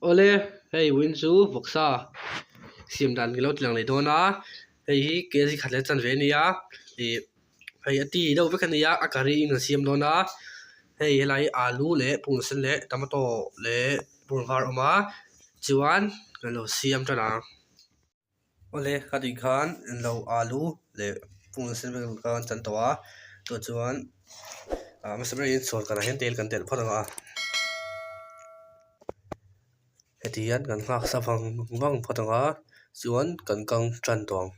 Ole hey win chu voksa sim dan kilo tlang le dona hey hi ke si khatle chan ve nia e hey ati do ve khania akari in sim dona hey helai alu le pung sen le tomato le pung var oma chuan kalo siam tana ole khadi khan lo alu le pung sen ve kan chan towa to chuan masabri in chor kana hen tel kan tel photanga hetian kan ngak sa wang photanga chuan kan kang tran tawng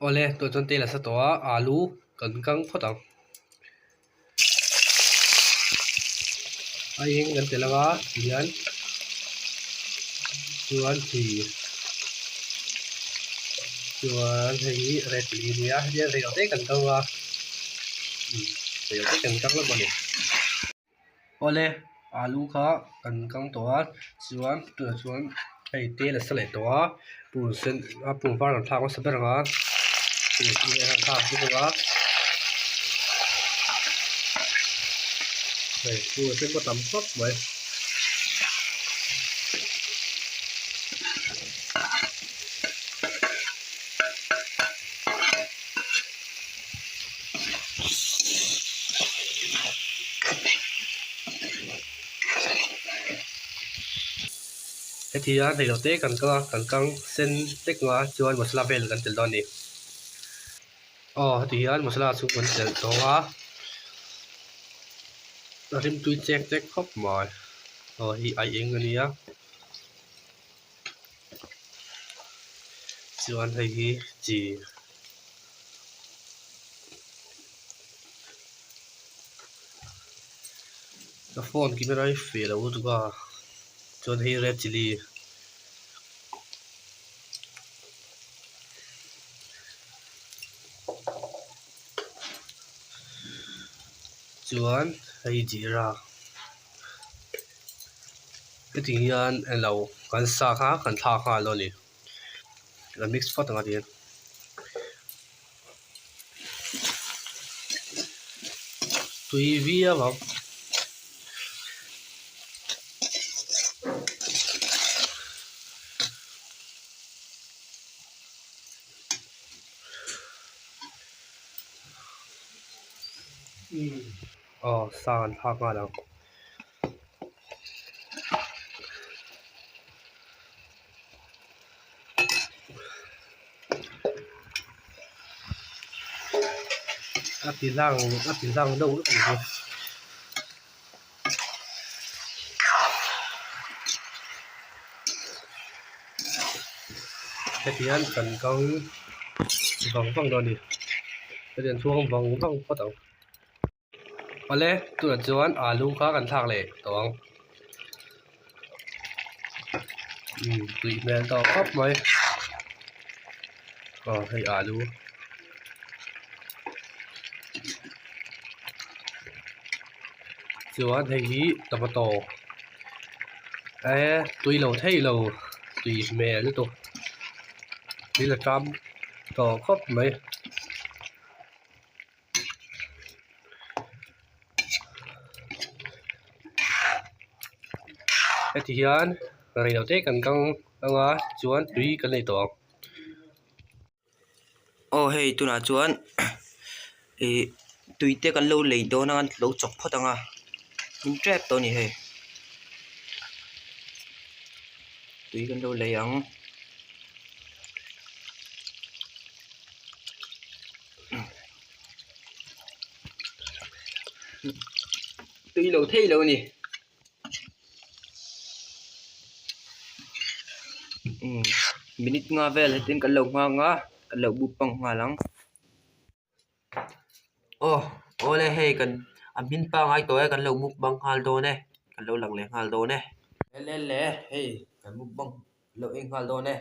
ole to chon tel sa towa alu kan kang photang ayeng kan telaga hian chuan hei red linia hian rei te kan kawa rei te kan kang la mani ole alu kha kan kang towa chuan tu chuan hei te la sa le towa pu sen a pu var thak ma sa beranga pu ni ha thak ni ga hei pu sen ko tam khop mai hetian rei te kan kang sen tek nga chuan masala vel kan tel don ni hetian masala chu kan tel towa rim tui chek chek khop mai hi ai eng ania chuan hei hi chi the phone camera hi fail au tu ka chuan hei red chili chuan hei jira heti hian elo kan sa kha kan tha kha lo ni kan mix phot anga dian tui via wa sa kan tha kha lo a ti lang đâu kan ni heti hian kan kang vang do ni hetian chuang vang phot au ole tu chuan alu kha kan thak le tawng tui mel to khop mai hei alu chuan hei hi tomato tui lo thei lo tui mel to ni là trăm to khop mai heti hian rei lo te kan kang anga chuan tui kan nei tawng hei tuna chuan tuite kan lo lei dawna kan lo chok phot anga in trap to ni hei tui kan lo lei ang tui lo thei lo ni minute nga vel hetin kan lo nga kan lo bu pang nga lang ole hei kan amin pa ngai to kan lo muk bang hal do ne kan lo lang le hal do ne le hei kan muk bang lo eng hal do ne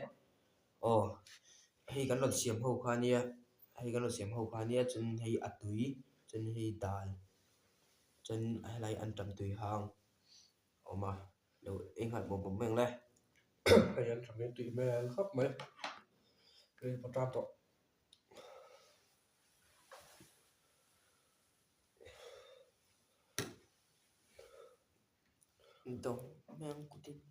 hei kan lo siam ho kha nia chun hei atui chun hei dal chun helai an tam tui hang oma lo eng hal bom bom meng le hei an tham tui mel khop mai cái potato Então, mesmo que tem.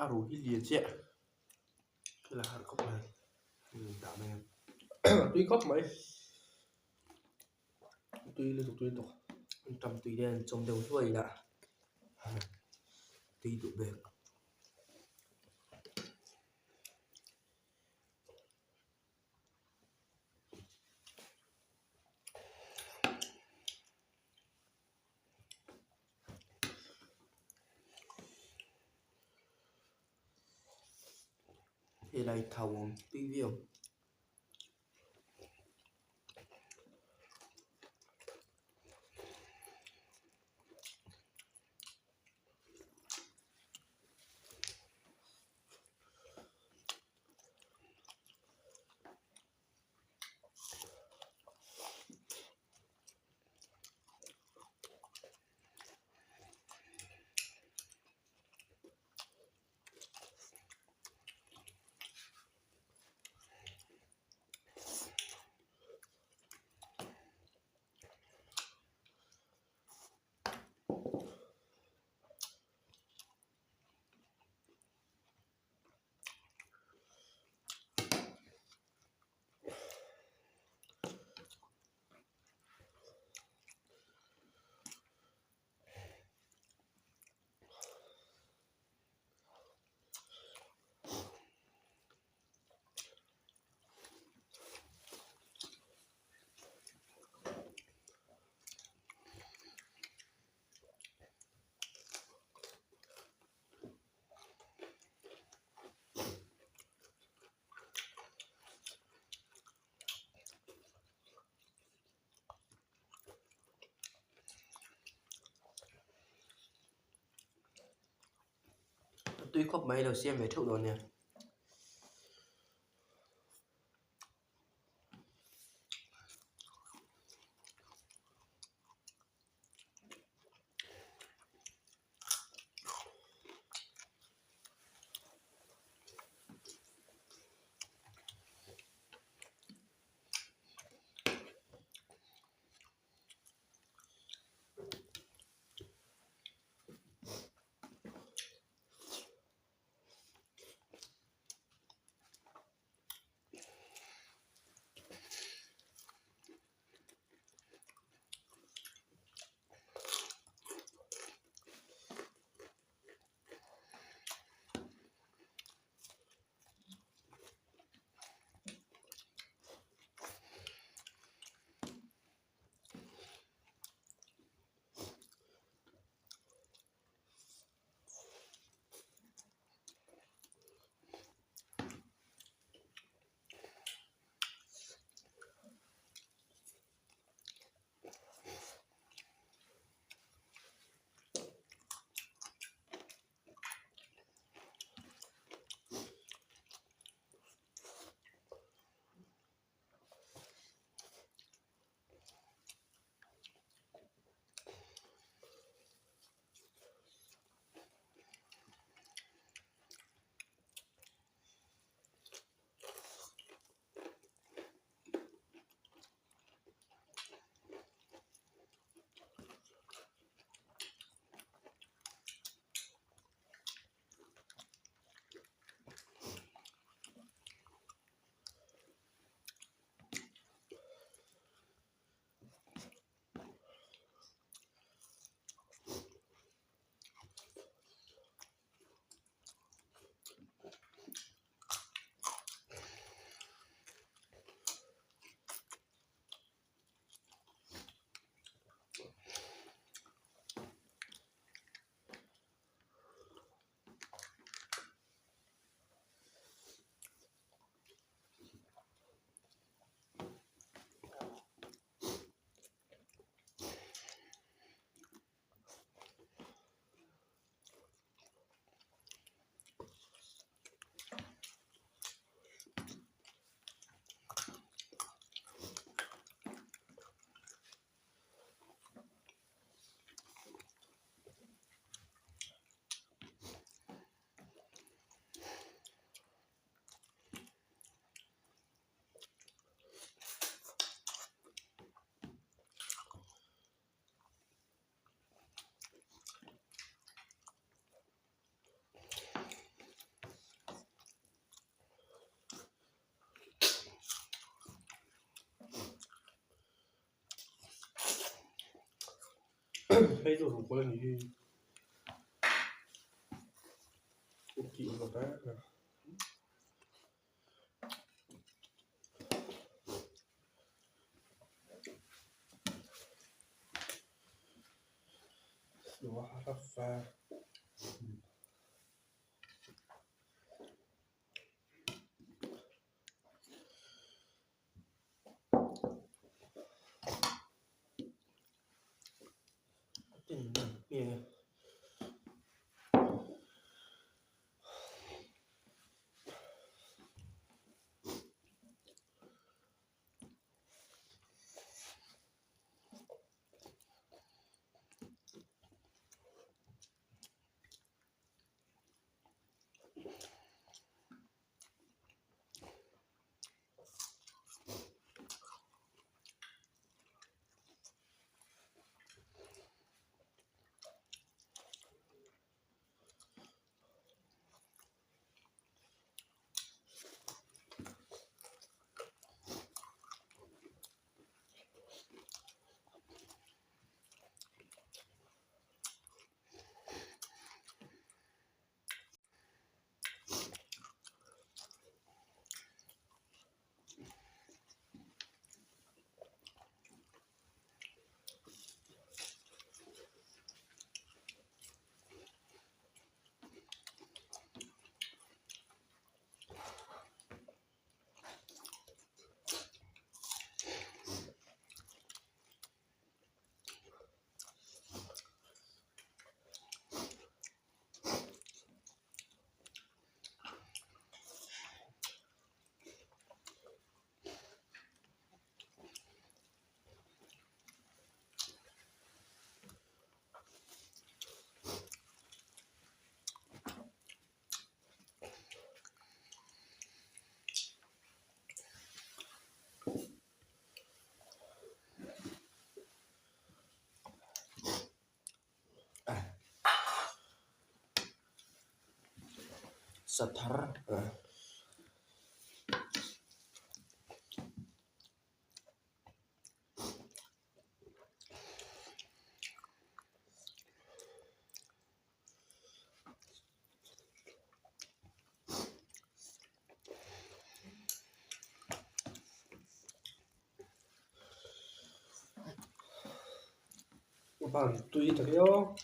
Rủ cái gì chứ? Cái là hạt cốc này. Tạo này. Tuy khóc mấy. Tuy liên tục. Trong tùy đen trong đầu thuê đã. Tùy tụ bệt. Thì lại thầu tùy viêu. Tuy khóc mấy đầu xem về thượng rồi nè. hay đồ của con này kỹ một cái đồ hạt pha Tin miệng Sathar bạn tùy thật yo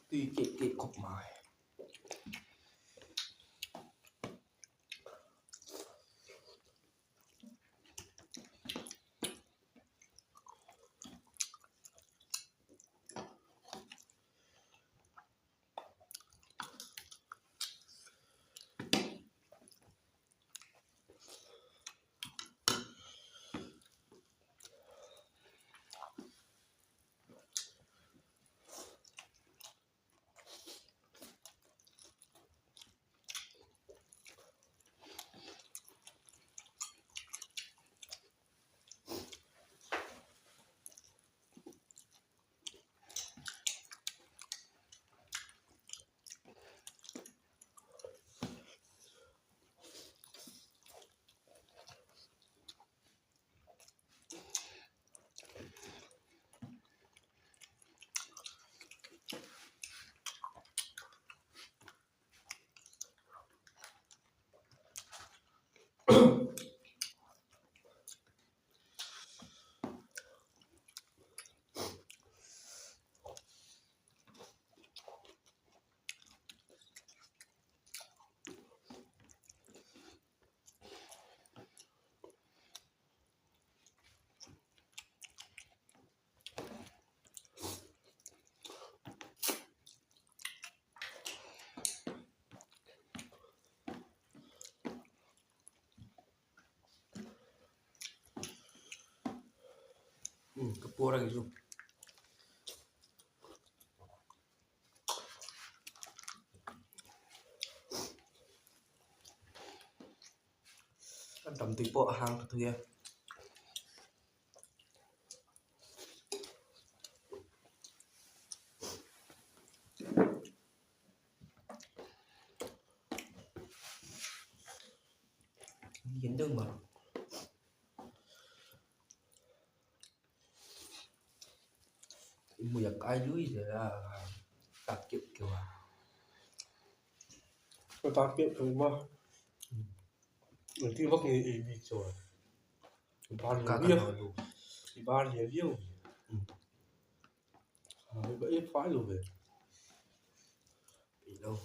tuy kệ cọc mài kapura gitu ăn tầm tùy bộ hàng thật kia hiến đương mà mùi cái lưới thì là tạp kiểu kiểu à Cái ta kiện không mà người kia vấp nghề ý rồi ba cả liền cả biết luôn thì ba liền biết vậy phải luôn về bị đâu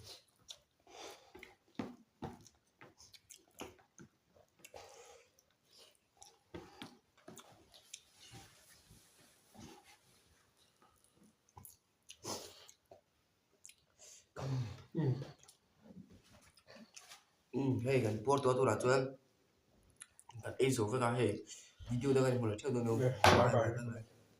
hey kan Porto tu ra chuan kan ei zo veka hei video da kan hmu lo theuh dawn lo bye bye